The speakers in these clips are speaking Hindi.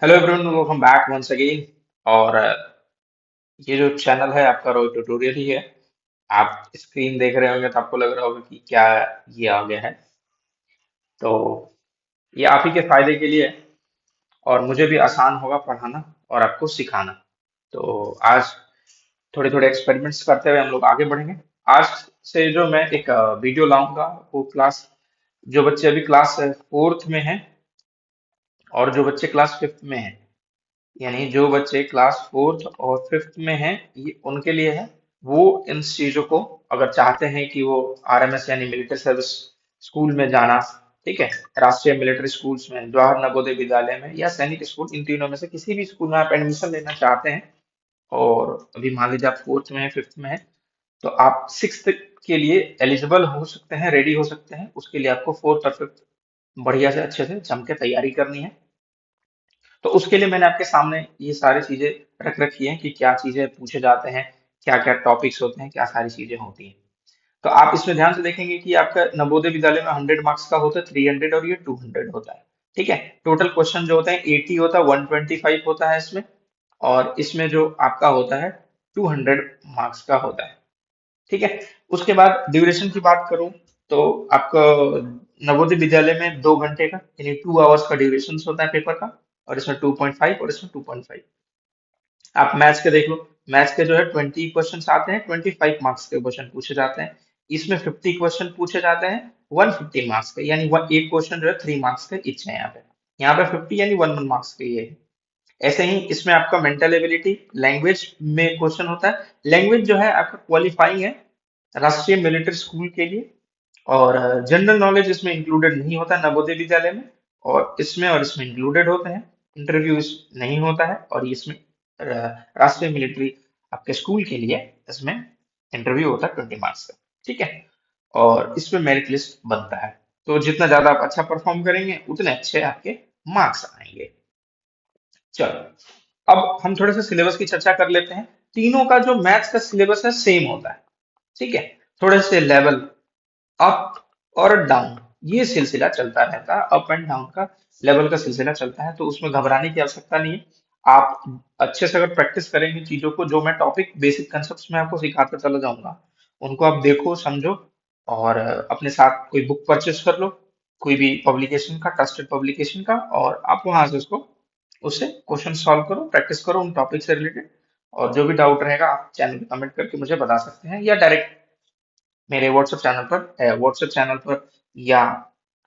Hello everyone, welcome back once again. और ये जो चैनल है आपका रोज ट्यूटोरियल ही है। आप स्क्रीन देख रहे होंगे तो आपको लग रहा होगा कि क्या ये आ गया है। तो ये आप ही के फायदे के लिए है और मुझे भी आसान होगा पढ़ाना और आपको सिखाना। तो आज थोड़े थोड़े एक्सपेरिमेंट्स करते हुए हम लोग आगे बढ़ेंगे। आज से जो मैं एक वीडियो लाऊंगा वो क्लास जो बच्चे अभी क्लास फोर्थ में हैं और जो बच्चे क्लास फिफ्थ में हैं, यानी जो बच्चे क्लास फोर्थ और फिफ्थ में हैं, ये उनके लिए है। वो इन चीजों को अगर चाहते हैं कि वो आरएमएस यानी मिलिट्री सर्विस स्कूल में जाना, ठीक है, राष्ट्रीय मिलिट्री स्कूल्स में, जवाहर नवोदय विद्यालय में या सैनिक स्कूल, इन तीनों में से किसी भी स्कूल में आप एडमिशन लेना चाहते हैं और अभी मान लीजिए आप फोर्थ में है, फिफ्थ में है, तो आप सिक्स्थ के लिए एलिजिबल हो सकते हैं, रेडी हो सकते हैं। उसके लिए आपको फोर्थ और फिफ्थ बढ़िया से अच्छे से जम के तैयारी करनी है। तो उसके लिए मैंने आपके सामने ये सारी चीजें रख रखी हैं कि क्या चीजें पूछे जाते हैं, क्या क्या टॉपिक्स होते हैं, क्या सारी चीजें होती हैं। तो आप इसमें ध्यान से देखेंगे कि आपका नवोदय विद्यालय में 100 मार्क्स का होता है, 300 और ये 200 होता है। ठीक है, टोटल क्वेश्चन जो होते हैं 80 होता है, 125 होता है इसमें। और इसमें जो आपका होता है 200 मार्क्स का होता है। ठीक है। उसके बाद ड्यूरेशन की बात करूं तो आपका नवोदय विद्यालय में 2 घंटे का यानी 2 आवर्स का ड्यूरेशन होता है पेपर का। और इसमें 2.5 और इसमें 2.5। आप मैथ्स के देख लो। मैथ्स के जो है 20 क्वेश्चन आते हैं, 25 मार्क्स के क्वेश्चन पूछे जाते हैं। इसमें 50 क्वेश्चन पूछे जाते हैं, 150 मार्क्स के, यानी एक क्वेश्चन जो है 3 मार्क्स के इच है यहाँ पे 50 यानी 1 1 मार्क्स के ये है। ऐसे ही इसमें आपका मेंटल एबिलिटी, लैंग्वेज में क्वेश्चन होता है। लैंग्वेज जो है आपका क्वालिफाइंग है राष्ट्रीय मिलिट्री स्कूल के लिए। और जनरल नॉलेज इसमें इंक्लूडेड नहीं होता नवोदय विद्यालय में। और इसमें इंक्लूडेड होते हैं। इंटरव्यू नहीं होता है। और इसमें राष्ट्रीय मिलिट्री आपके स्कूल के लिए इसमें इंटरव्यू होता है 20 मार्क्स का। ठीक है। और इसमें मेरिट लिस्ट बनता है। तो जितना ज्यादा आप अच्छा परफॉर्म करेंगे उतने अच्छे आपके मार्क्स आएंगे। चलो, अब हम थोड़े से सिलेबस की चर्चा कर लेते हैं। तीनों का जो मैथ्स का सिलेबस है सेम होता है। ठीक है। थोड़े से लेवल अप और डाउन, ये सिलसिला चलता रहता है। अप एंड डाउन का लेवल का सिलसिला चलता है, तो उसमें घबराने की आवश्यकता नहीं है। आप अच्छे से अगर प्रैक्टिस करेंगे चीजों को, जो मैं टॉपिक बेसिक कंसेप्ट में आपको सिखाता चला जाऊंगा, उनको आप देखो, समझो। और अपने साथ कोई बुक परचेस कर लो, कोई भी पब्लिकेशन का, ट्रस्टेड पब्लिकेशन का, और आप वहां से उससे क्वेश्चन सॉल्व करो, प्रैक्टिस करो उन टॉपिक से रिलेटेड। और जो भी डाउट रहेगा आप चैनल पे कमेंट करके मुझे बता सकते हैं, या डायरेक्ट मेरे व्हाट्सएप चैनल पर या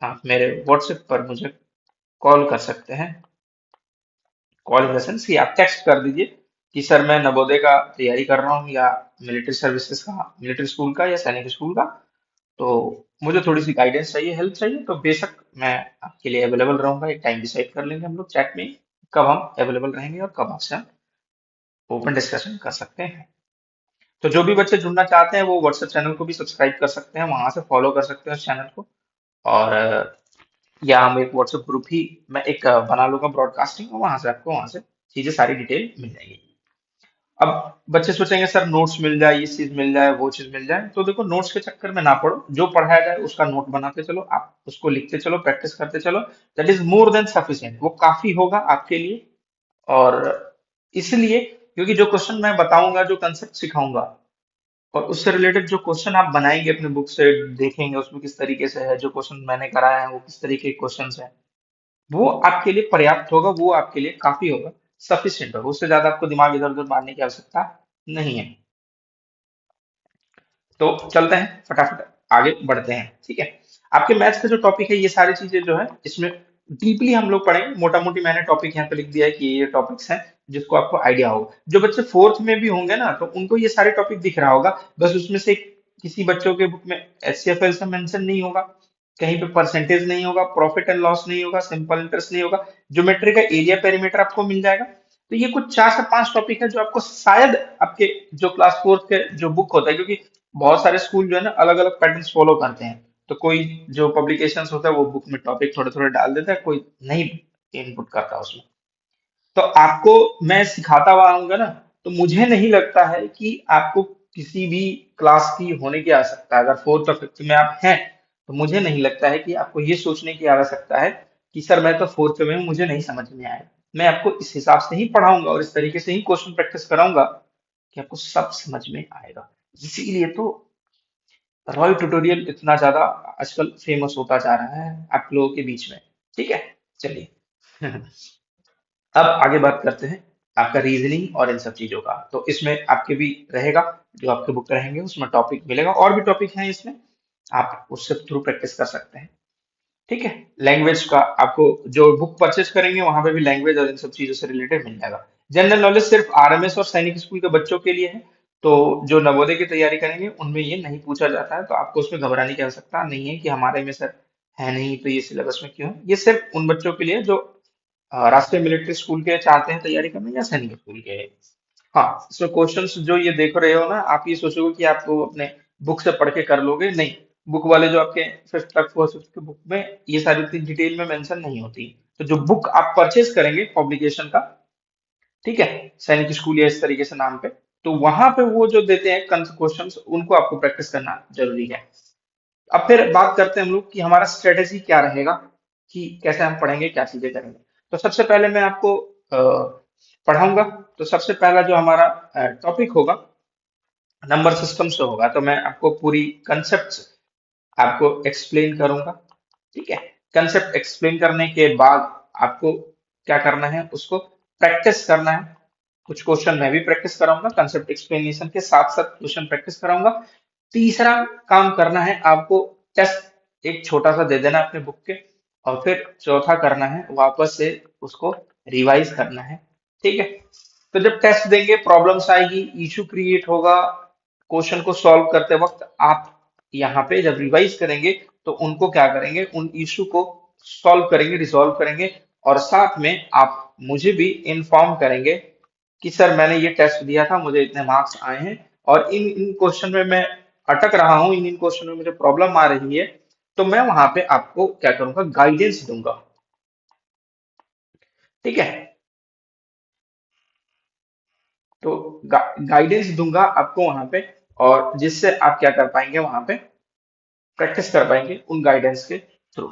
आप मेरे व्हाट्सएप पर मुझे कॉल कर सकते हैं। कॉल इन द सेंस कि आप टेक्स्ट कर दीजिए कि सर मैं नवोदय का तैयारी कर रहा हूँ, या मिलिट्री सर्विसेज का, मिलिट्री स्कूल का या सैनिक स्कूल का। तो मुझे थोड़ी सी गाइडेंस चाहिए, हेल्प चाहिए, तो बेशक मैं आपके लिए अवेलेबल रहूंगा। एक टाइम डिसाइड कर लेंगे हम लोग चैट में कब हम अवेलेबल रहेंगे और कब आपसे ओपन डिस्कशन कर सकते हैं। तो जो भी बच्चे जुड़ना चाहते हैं वो व्हाट्सएप चैनल को भी सब्सक्राइब कर सकते हैं, वहां से फॉलो कर सकते हैं उस चैनल को। और या हम एक व्हाट्सएप ग्रुप ही मैं एक बना लूंगा ब्रॉडकास्टिंग, और वहां से आपको वहां से चीजें सारी डिटेल मिल जाएगी। अब बच्चे सोचेंगे सर नोट्स मिल जाए, ये चीज मिल जाए, वो चीज मिल जाए। तो देखो, नोट्स के चक्कर में ना पड़ो। जो पढ़ाया जाए उसका नोट बनाते चलो, आप उसको लिखते चलो, प्रैक्टिस करते चलो। That is more than sufficient, वो काफी होगा आपके लिए। और इसलिए क्योंकि जो क्वेश्चन मैं बताऊंगा, जो कंसेप्ट सिखाऊंगा, और उससे रिलेटेड जो क्वेश्चन आप बनाएंगे अपने बुक से, देखेंगे उसमें किस तरीके से है, जो क्वेश्चन मैंने कराया है वो किस तरीके के क्वेश्चन है, वो आपके लिए पर्याप्त होगा, वो आपके लिए काफी होगा, सफिशिएंट होगा। उससे ज्यादा आपको दिमाग इधर उधर मारने की आवश्यकता नहीं है। तो चलते हैं, फटाफट आगे बढ़ते हैं। ठीक है। आपके मैथ्स का जो टॉपिक है, ये सारी चीजें जो है इसमें डीपली हम लोग पढ़ेंगे। मोटा मोटी मैंने टॉपिक यहाँ पे लिख दिया है कि ये टॉपिक्स हैं जिसको आपको आइडिया होगा। जो बच्चे फोर्थ में भी होंगे ना, तो उनको ये सारे टॉपिक दिख रहा होगा। बस उसमें से किसी बच्चों के बुक में एचसीएफएल से मेंशन नहीं होगा, कहीं पे परसेंटेज नहीं होगा, प्रॉफिट एंड लॉस नहीं होगा, सिंपल इंटरेस्ट नहीं होगा। ज्योमेट्री का एरिया पेरीमीटर आपको मिल जाएगा। तो ये कुछ 4 से 5 टॉपिक है जो आपको शायद आपके जो क्लास फोर्थ के जो बुक होता है, क्योंकि बहुत सारे स्कूल जो है ना अलग अलग पैटर्न्स फॉलो करते हैं। तो कोई जो पब्लिकेशंस होता है वो बुक में टॉपिक थोड़े थोड़े डाल देता है, कोई नहीं इनपुट करता उसमें। तो आपको मैं सिखाता हुआ आऊंगा ना, तो मुझे नहीं लगता है कि आपको किसी भी क्लास की होने की आवश्यकता है। अगर फोर्थ और फिफ्थ में आप हैं, तो मुझे नहीं लगता है कि आपको ये सोचने की आवश्यकता है कि सर मैं तो फोर्थ में हूँ, मुझे नहीं समझ में आएगा। मैं आपको इस हिसाब से ही पढ़ाऊंगा और इस तरीके से ही क्वेश्चन प्रैक्टिस कराऊंगा कि आपको सब समझ में आएगा। इसीलिए तो रॉय ट्यूटोरियल इतना ज्यादा आजकल फेमस होता जा रहा है आप लोगों के बीच में। ठीक है, चलिए। अब आगे बात करते हैं आपका रीजनिंग और इन सब चीजों का। तो इसमें आपके भी रहेगा, जो आपके बुक रहेंगे उसमें टॉपिक मिलेगा, और भी टॉपिक हैं इसमें, आप उससे थ्रू प्रैक्टिस कर सकते हैं। ठीक है, लैंग्वेज का आपको जो बुक परचेज करेंगे वहां पे भी लैंग्वेज और इन सब चीजों से रिलेटेड मिल जाएगा। जनरल नॉलेज सिर्फ आरएमएस और सैनिक स्कूल के बच्चों के लिए है, तो जो नवोदय की तैयारी करेंगे उनमें ये नहीं पूछा जाता है, तो आपको उसमें घबराने की आवश्यकता नहीं है कि हमारे में सर है नहीं तो ये सिलेबस में क्यों है। ये सिर्फ उन बच्चों के लिए जो राष्ट्रीय मिलिट्री स्कूल के चाहते हैं तैयारी करना या सैनिक स्कूल के। हाँ, इसमें क्वेश्चंस जो ये देख रहे हो ना, आप ये सोचोगे कि आप वो अपने बुक से पढ़ के कर लोगे, नहीं। बुक वाले जो आपके फिफ्थ तक फर्स्ट फिफ्थ के बुक में ये सारी चीज डिटेल में मेंशन नहीं होती। तो जो बुक आप परचेज करेंगे पब्लिकेशन का, ठीक है, सैनिक स्कूल या इस तरीके से नाम पे, तो वहां पे वो जो देते हैं क्वेश्चंस उनको आपको प्रैक्टिस करना जरूरी है। अब फिर बात करते हैं हम लोग कि हमारा स्ट्रेटेजी क्या रहेगा, कि कैसे हम पढ़ेंगे, क्या चीजें करेंगे। तो सबसे पहले मैं आपको पढ़ाऊंगा। तो सबसे पहला जो हमारा टॉपिक होगा नंबर सिस्टम से होगा, तो मैं आपको पूरी कंसेप्ट आपको एक्सप्लेन करूंगा। ठीक है, कंसेप्ट एक्सप्लेन करने के बाद आपको क्या करना है, उसको प्रैक्टिस करना है। कुछ क्वेश्चन मैं भी प्रैक्टिस कराऊंगा, कंसेप्ट एक्सप्लेनेशन के साथ साथ क्वेश्चन प्रैक्टिस कराऊंगा। तीसरा काम करना है आपको, टेस्ट एक छोटा सा दे देना अपने बुक के, और फिर चौथा करना है वापस से उसको रिवाइज करना है। ठीक है, तो जब टेस्ट देंगे प्रॉब्लम्स आएगी, इशू क्रिएट होगा, क्वेश्चन को सॉल्व करते वक्त आप यहाँ पे जब रिवाइज करेंगे तो उनको क्या करेंगे, उन इशू को सॉल्व करेंगे, रिजॉल्व करेंगे, और साथ में आप मुझे भी इन्फॉर्म करेंगे कि सर मैंने ये टेस्ट दिया था, मुझे इतने मार्क्स आए हैं, और इन इन क्वेश्चन में मैं अटक रहा हूँ, इन इन क्वेश्चन में मुझे प्रॉब्लम आ रही है। तो मैं वहां पे आपको क्या करूंगा, गाइडेंस दूंगा। ठीक है, तो गाइडेंस दूंगा आपको वहां पे, और जिससे आप क्या कर पाएंगे, वहां पे प्रैक्टिस कर पाएंगे उन गाइडेंस के थ्रू।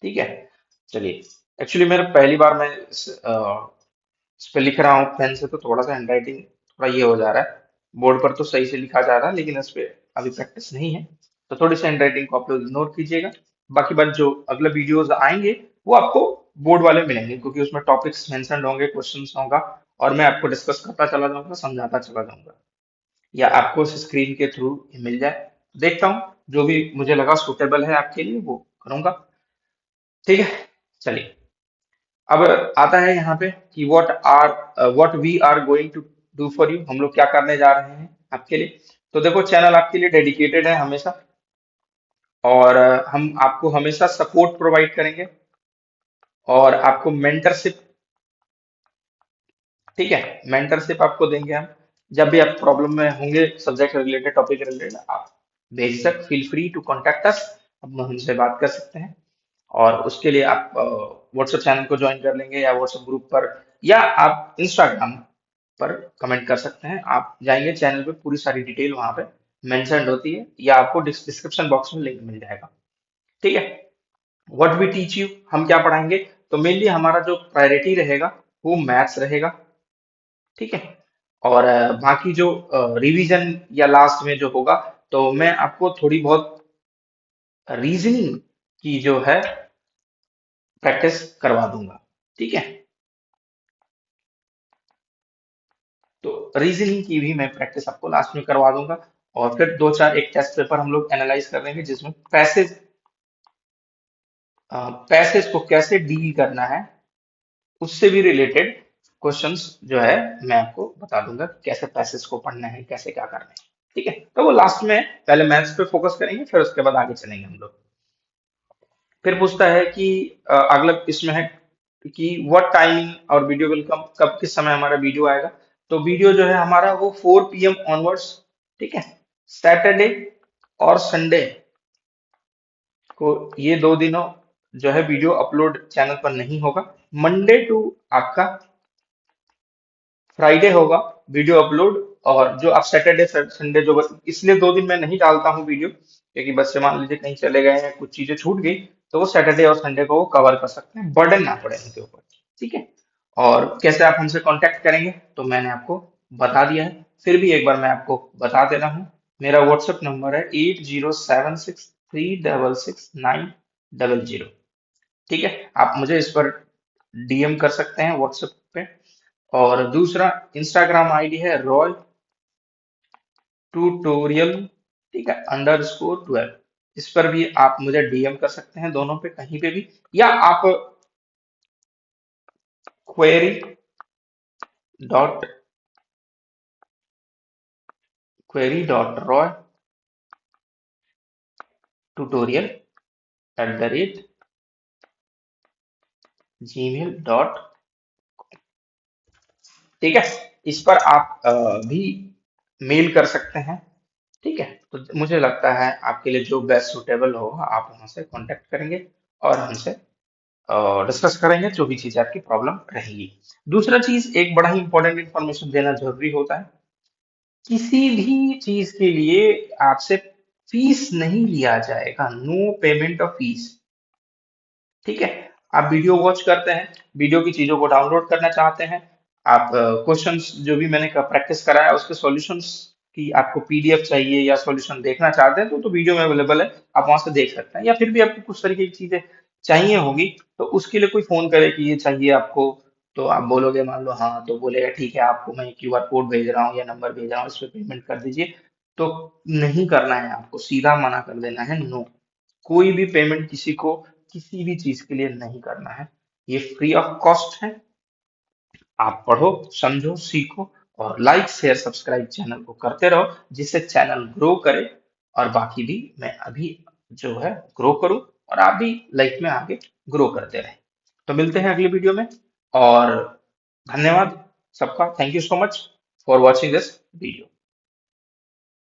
ठीक है, चलिए। एक्चुअली मेरा पहली बार मैं इस पे लिख रहा हूँ पेन से, तो थोड़ा सा हैंडराइटिंग थोड़ा ये हो जा रहा है। बोर्ड पर तो सही से लिखा जा रहा है, लेकिन इस पे अभी प्रैक्टिस नहीं है, तो थोड़ी सी हैंडराइटिंग को आप लोग इग्नोर कीजिएगा। बाकी बात जो अगले वीडियोस आएंगे वो आपको बोर्ड वाले मिलेंगे, क्योंकि उसमें टॉपिक्स मेंशन होंगे, क्वेश्चंस होगा, और मैं आपको डिस्कस करता चला जाऊंगा, समझाता चला जाऊंगा, या आपको स्क्रीन के थ्रू मिल जाए। देखता हूँ, जो भी मुझे लगा सुटेबल है आपके लिए वो करूंगा। ठीक है, चलिए। अब आता है यहाँ पे कि what we are going to do for you, हम लोग क्या करने जा रहे हैं आपके लिए। तो देखो, चैनल आपके लिए डेडिकेटेड है हमेशा, और हम आपको हमेशा सपोर्ट प्रोवाइड करेंगे, और आपको मेंटरशिप, ठीक है, मेंटरशिप आपको देंगे हम। जब भी आप प्रॉब्लम में होंगे, सब्जेक्ट रिलेटेड, टॉपिक रिलेटेड, आप बेशक feel free to contact us, हम हमसे बात कर सकते हैं। और उसके लिए आप व्हाट्सएप चैनल को ज्वाइन कर लेंगे, या व्हाट्सएप ग्रुप पर, या आप इंस्टाग्राम पर कमेंट कर सकते हैं। आप जाएंगे चैनल पे, पूरी सारी डिटेल वहां पे मेंशन्ड होती है, या आपको डिस्क्रिप्शन बॉक्स में लिंक मिल जाएगा। ठीक है, व्हाट वी टीच यू, हम क्या पढ़ाएंगे। तो मेनली हमारा जो प्रायोरिटी रहेगा वो मैथ्स रहेगा। ठीक है, और बाकी जो रिवीजन या लास्ट में जो होगा, तो मैं आपको थोड़ी बहुत रीजनिंग की जो है प्रैक्टिस करवा दूंगा। ठीक है, तो रीजनिंग की भी मैं प्रैक्टिस आपको लास्ट में करवा दूंगा, और फिर दो चार एक टेस्ट पेपर हम लोग एनालाइज कर लेंगे, जिसमें पैसेज को कैसे डील करना है, उससे भी रिलेटेड क्वेश्चंस जो है मैं आपको बता दूंगा कि कैसे पैसेज को पढ़ना है, कैसे क्या करना है। ठीक है, तो वो लास्ट में, पहले मैथ्स पे फोकस करेंगे, फिर उसके बाद आगे चलेंगे हम लोग। फिर पूछता है कि अगला इसमें है कि व्हाट टाइमिंग और वीडियो विल कम, कब किस समय हमारा वीडियो आएगा। तो वीडियो जो है हमारा वो 4 PM ऑनवर्ड्स, ठीक है, सैटरडे और संडे को, ये दो दिनों जो है वीडियो अपलोड चैनल पर नहीं होगा। मंडे टू आपका फ्राइडे होगा वीडियो अपलोड। और जो आप सैटरडे संडे जो, इसलिए 2 दिन मैं नहीं डालता हूँ वीडियो, क्योंकि बच्चे मान लीजिए कहीं चले गए हैं, कुछ चीजें छूट गई, तो वो सैटरडे और संडे को वो कवर कर सकते हैं, बर्डन ना पड़े उनके ऊपर। ठीक है। और कैसे आप हमसे कांटेक्ट करेंगे तो मैंने आपको बता दिया है, फिर भी एक बार मैं आपको बता दे रहा हूँ। मेरा व्हाट्सएप नंबर है 8076369600। ठीक है, आप मुझे इस पर डीएम कर सकते हैं व्हाट्सएप पे। और दूसरा इंस्टाग्राम आईडी है रॉय ट्यूटोरियल, ठीक है, _12। इस पर भी आप मुझे डीएम कर सकते हैं, दोनों पे कहीं पे भी। या आप query dot Roy tutorial @gmail.। ठीक है, इस पर आप भी मेल कर सकते हैं। ठीक है, तो मुझे लगता है आपके लिए जो बेस्ट सुटेबल होगा आप वहां से कांटेक्ट करेंगे और हमसे डिस्कस करेंगे जो भी चीज आपकी प्रॉब्लम रहेगी। दूसरा चीज, एक बड़ा ही इंपॉर्टेंट इंफॉर्मेशन देना जरूरी होता है। किसी भी चीज के लिए आपसे फीस नहीं लिया जाएगा, नो पेमेंट ऑफ फीस। ठीक है, आप वीडियो वॉच करते हैं, वीडियो की चीजों को डाउनलोड करना चाहते हैं, आप क्वेश्चंस जो भी मैंने प्रैक्टिस कराया उसके सॉल्यूशंस की आपको पीडीएफ चाहिए या सॉल्यूशन देखना चाहते हैं तो वीडियो में अवेलेबल है, आप वहां से देख सकते हैं। या फिर भी आपको कुछ तरीके की चीजें चाहिए होगी तो उसके लिए कोई फोन करे कि ये चाहिए आपको, तो आप बोलोगे, मान लो हाँ, तो बोलेगा ठीक है, आपको मैं क्यूआर कोड भेज रहा हूँ या नंबर भेज रहा हूँ, इस पर पेमेंट कर दीजिए। तो नहीं करना है आपको, सीधा मना कर देना है, नो, कोई भी पेमेंट किसी को किसी भी चीज के लिए नहीं करना है। ये फ्री ऑफ कॉस्ट है। आप पढ़ो, समझो, सीखो और लाइक शेयर सब्सक्राइब चैनल को करते रहो, जिससे चैनल ग्रो करे और बाकी भी मैं अभी जो है ग्रो करूं और आप भी लाइफ में आगे ग्रो करते रहें। तो मिलते हैं अगली वीडियो में। और धन्यवाद सबका, thank you so much for watching this video.